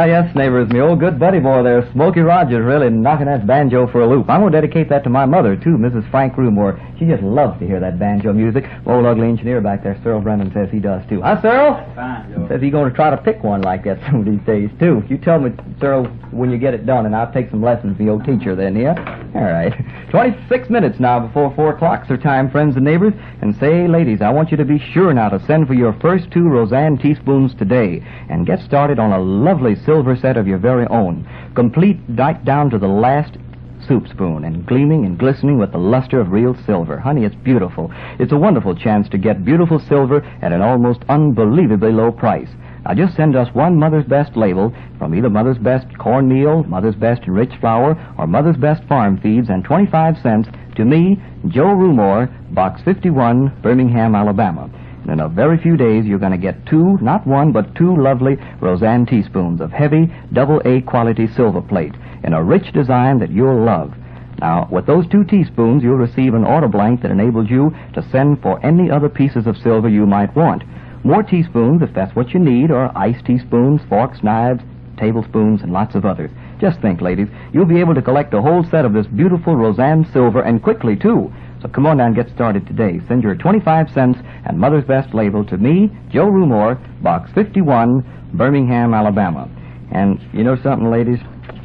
Yes, neighbors, my old good buddy boy there, Smokey Rogers, really knocking that banjo for a loop. I'm going to dedicate that to my mother, too, Mrs. Frank Rumore. She just loves to hear that banjo music. Old ugly engineer back there, Cyril Brennan, says he does, too. Huh, Cyril? Fine, Joe. Says he's going to try to pick one like that some of these days, too. You tell me, Cyril, when you get it done, and I'll take some lessons from the old teacher then, yeah? All right. 26 minutes now before 4 o'clock's our time, friends and neighbors. And say, ladies, I want you to be sure now to send for your first 2 Roseanne teaspoons today and get started on a lovely silver set of your very own, complete right down to the last soup spoon and gleaming and glistening with the luster of real silver. Honey, it's beautiful. It's a wonderful chance to get beautiful silver at an almost unbelievably low price. Now just send us one Mother's Best label from either Mother's Best cornmeal, Mother's Best enriched flour, or Mother's Best farm feeds, and 25 cents to me, Joe Rumore, Box 51, Birmingham, Alabama. And in a very few days, you're going to get 2, not 1, but 2 lovely Roseanne teaspoons of heavy, double-A quality silver plate in a rich design that you'll love. Now, with those 2 teaspoons, you'll receive an order blank that enables you to send for any other pieces of silver you might want. More teaspoons, if that's what you need, or ice teaspoons, forks, knives, tablespoons, and lots of others. Just think, ladies, you'll be able to collect a whole set of this beautiful Roseanne silver, and quickly, too. So come on down and get started today. Send your 25 cents and Mother's Best label to me, Joe Rumore, Box 51, Birmingham, Alabama. And you know something, ladies?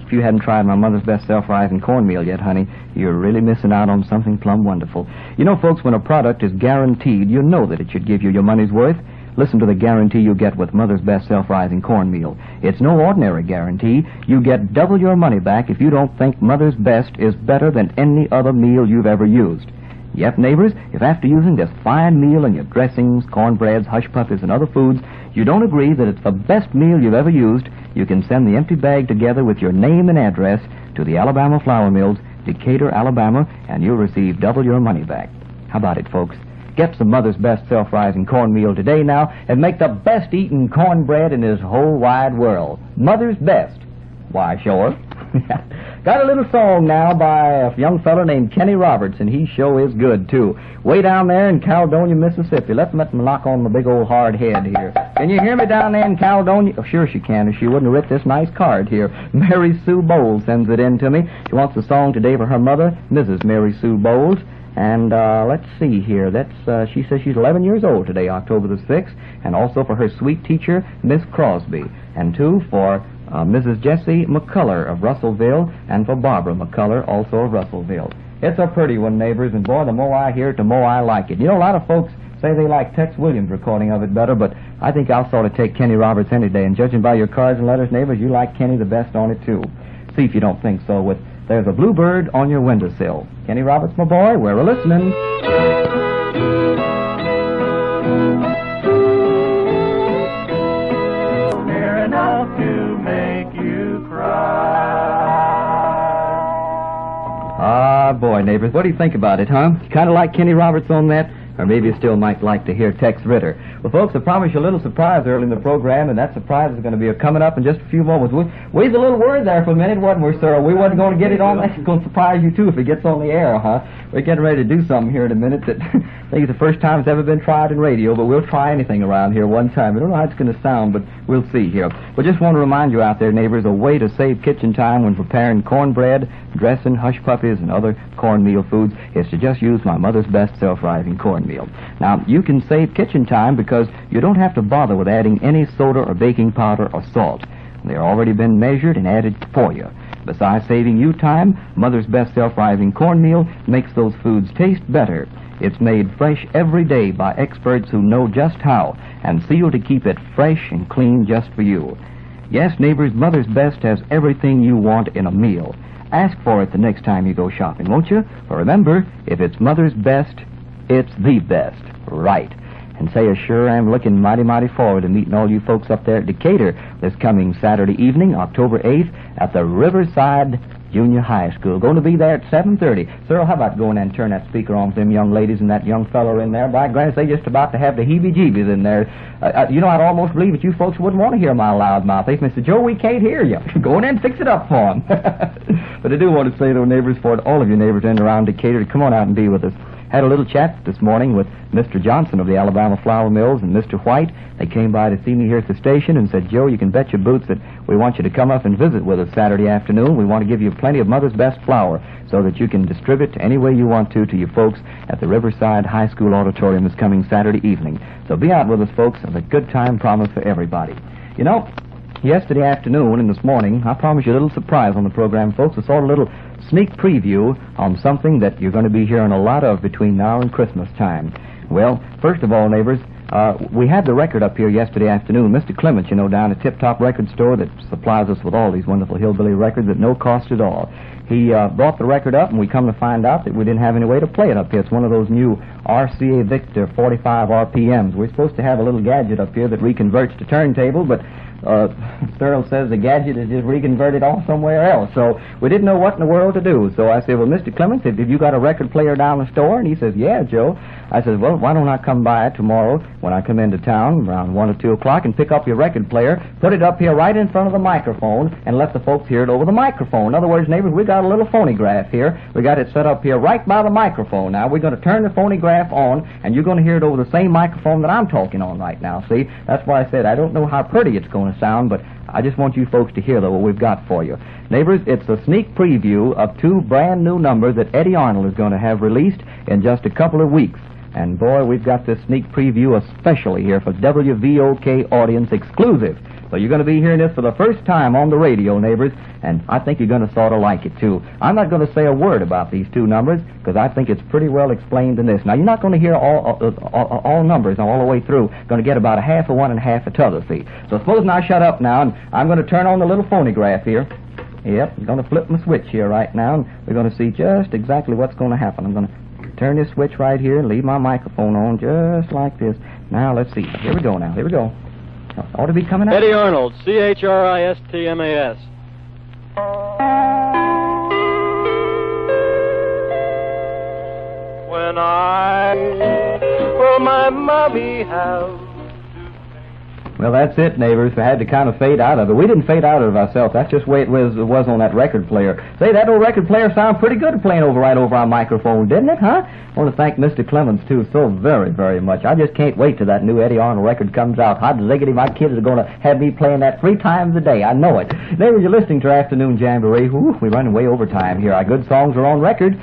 If you hadn't tried my Mother's Best self-rising cornmeal yet, honey, you're really missing out on something plumb wonderful. You know, folks, when a product is guaranteed, you know that it should give you your money's worth. Listen to the guarantee you get with Mother's Best self-rising cornmeal. It's no ordinary guarantee. You get double your money back if you don't think Mother's Best is better than any other meal you've ever used. Yep, neighbors, if after using this fine meal in your dressings, cornbreads, hush puppies, and other foods, you don't agree that it's the best meal you've ever used, you can send the empty bag together with your name and address to the Alabama Flour Mills, Decatur, Alabama, and you'll receive double your money back. How about it, folks? Get some Mother's Best self-rising cornmeal today now and make the best eating cornbread in this whole wide world. Mother's Best. Why, sure. Got a little song now by a young fellow named Kenny Roberts, and he sure is good, too. Way down there in Caledonia, Mississippi. Let me knock on my big old hard head here. Can you hear me down there in Caledonia? Oh, sure she can, if she wouldn't have writ this nice card here. Mary Sue Bowles sends it in to me. She wants the song today for her mother, Mrs. Mary Sue Bowles. And let's see here. That's she says she's 11 years old today, October the 6th, and also for her sweet teacher, Miss Crosby, and 2 for Mrs. Jessie McCullough of Russellville, and for Barbara McCullough, also of Russellville. It's a pretty one, neighbors, and boy, the more I hear it, the more I like it. You know, a lot of folks say they like Tex Williams' recording of it better, but I think I'll sort of take Kenny Roberts any day, and judging by your cards and letters, neighbors, you like Kenny the best on it, too. See if you don't think so with There's a Bluebird on Your Windowsill. Kenny Roberts, my boy, we're a-listening. Near enough to make you cry. Ah, boy, neighbors, what do you think about it, huh? You kind of like Kenny Roberts on that? Or maybe you still might like to hear Tex Ritter. Well, folks, I promised you a little surprise early in the program, and that surprise is going to be coming up in just a few moments. We was a little worried there for a minute, wasn't we, sir? We wasn't going to get it on. That's going to surprise you, too, if it gets on the air, huh? We're getting ready to do something here in a minute that I think it's the first time it's ever been tried in radio, but we'll try anything around here one time. We don't know how it's going to sound, but we'll see here. We just want to remind you out there, neighbors, a way to save kitchen time when preparing cornbread, dressing, hush puppies, and other cornmeal foods is to just use my Mother's Best self-rising cornmeal. Now, you can save kitchen time because you don't have to bother with adding any soda or baking powder or salt. They're already been measured and added for you. Besides saving you time, Mother's Best self-rising cornmeal makes those foods taste better. It's made fresh every day by experts who know just how and sealed to keep it fresh and clean just for you. Yes, neighbors, Mother's Best has everything you want in a meal. Ask for it the next time you go shopping, won't you? For remember, if it's Mother's Best, it's the best. Right. And say, I sure am looking mighty, mighty forward to meeting all you folks up there at Decatur this coming Saturday evening, October 8th, at the Riverside Junior High School. Going to be there at 7:30. Cyril, how about going and turn that speaker on for them young ladies and that young fellow in there? By goodness, they just about to have the heebie-jeebies in there. You know, I'd almost believe that you folks wouldn't want to hear my loud mouth. They say, Joe, we can't hear you. Go in there and fix it up for them. But I do want to say, though, neighbors, for all of you neighbors in and around Decatur, to come on out and be with us. had a little chat this morning with Mr. Johnson of the Alabama Flour Mills and Mr. White. They came by to see me here at the station and said, Joe, you can bet your boots that we want you to come up and visit with us Saturday afternoon. We want to give you plenty of Mother's Best flour so that you can distribute any way you want to your folks at the Riverside High School Auditorium this coming Saturday evening. So be out with us, folks. It's a good time promise for everybody. You know, yesterday afternoon and this morning, I promised you a little surprise on the program, folks. A sort of little sneak preview on something that you're going to be hearing a lot of between now and Christmas time. Well, first of all, neighbors, we had the record up here yesterday afternoon. Mr. Clements, you know, down at Tip Top Record Store that supplies us with all these wonderful hillbilly records at no cost at all. He brought the record up, and we come to find out that we didn't have any way to play it up here. It's one of those new RCA Victor 45 RPMs. We're supposed to have a little gadget up here that reconverts to turntable, but Sterl says the gadget is just reconverted off somewhere else. So we didn't know what in the world to do. So I said, well, Mr. Clements, have you got a record player down the store? And he says, yeah, Joe. I said, well, why don't I come by tomorrow when I come into town around 1 or 2 o'clock and pick up your record player, put it up here right in front of the microphone, and let the folks hear it over the microphone. In other words, neighbors, we got a little phonograph here. We got it set up here right by the microphone. Now, we're going to turn the phonograph on, and you're going to hear it over the same microphone that I'm talking on right now. See, that's why I said I don't know how pretty it's going to sound, but I just want you folks to hear, though, what we've got for you. Neighbors, it's a sneak preview of 2 brand new numbers that Eddie Arnold is going to have released in just a couple of weeks. And, boy, we've got this sneak preview especially here for WVOK audience exclusive. So you're going to be hearing this for the first time on the radio, neighbors, and I think you're going to sort of like it, too. I'm not going to say a word about these 2 numbers because I think it's pretty well explained in this. Now, you're not going to hear all numbers all the way through. Going to get about a half of one and half of t'other, see. So supposing I shut up now, and I'm going to turn on the little phonograph here. Yep, I'm going to flip my switch here right now, and we're going to see just exactly what's going to happen. I'm going to turn this switch right here and leave my microphone on just like this. Now, let's see. Here we go now. Here we go. Ought to be coming out. Eddie Arnold, C-H-R-I-S-T-M-A-S. When will my mommy have? Well, that's it, neighbors. We had to kind of fade out of it. We didn't fade out of it ourselves. That's just the way it was on that record player. Say, that old record player sounded pretty good playing right over our microphone, didn't it, huh? I want to thank Mr. Clements, too, so very, very much. I just can't wait till that new Eddie Arnold record comes out. Hot ziggity, my kids are going to have me playing that 3 times a day. I know it. Neighbors, you're listening to our afternoon Jamboree. We're running way over time here. Our good songs are on record.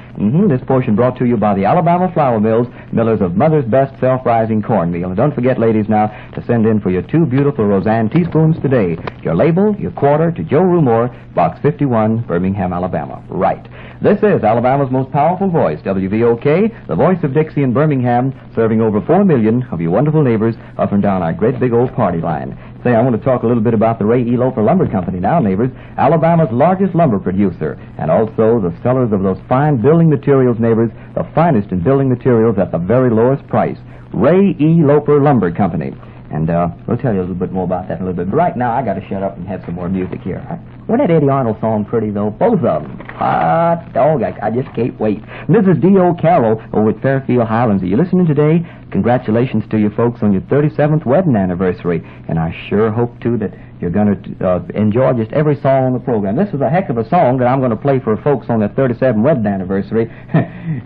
This portion brought to you by the Alabama Flour Mills, millers of Mother's Best Self-Rising Cornmeal. And don't forget, ladies, now, to send in for your 2 beautiful Roseanne teaspoons today. Your label, your quarter to Joe Rumore, Box 51, Birmingham, Alabama. Right. This is Alabama's most powerful voice, WVOK, the voice of Dixie in Birmingham, serving over 4 million of you wonderful neighbors up and down our great big old party line. Say, I want to talk a little bit about the Ray E. Loper Lumber Company now, neighbors, Alabama's largest lumber producer, and also the sellers of those fine building materials, neighbors, the finest in building materials at the very lowest price. Ray E. Loper Lumber Company. And we'll tell you a little bit more about that in a little bit. But right now, I got to shut up and have some more music here. Wasn't that Eddie Arnold song pretty, though? Both of them. Hot dog, I just can't wait. And this is D.O. Carroll over at Fairfield Highlands. Are you listening today? Congratulations to you folks on your 37th wedding anniversary. And I sure hope, too, that you're going to enjoy just every song on the program. This is a heck of a song that I'm going to play for folks on their 37th wedding anniversary.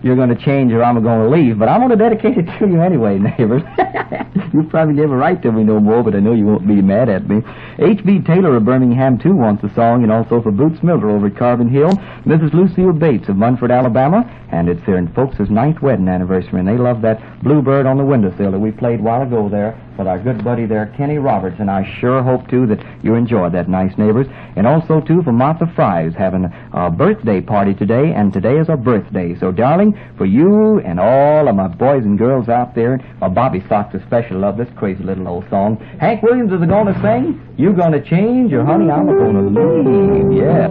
You're going to change or I'm going to leave, but I'm going to dedicate it to you anyway, neighbors. You probably never write to me no more, but I know you won't be mad at me. H.B. Taylor of Birmingham, too, wants the song, and also for Boots Miller over at Carbon Hill, Mrs. Lucille Bates of Munford, Alabama, and it's their folks' 9th wedding anniversary, and they love that Bluebird on the windowsill that we played a while ago there with our good buddy there, Kenny Roberts, and I sure hope, too, that you enjoyed that, nice neighbors. And also, too, for Martha Fry's having a birthday party today, and today is her birthday. So, darling, for you and all of my boys and girls out there, Bobby Sox especially love this crazy little old song. Hank Williams is going to sing, You Gonna Change, or honey, I'm going to leave, yeah.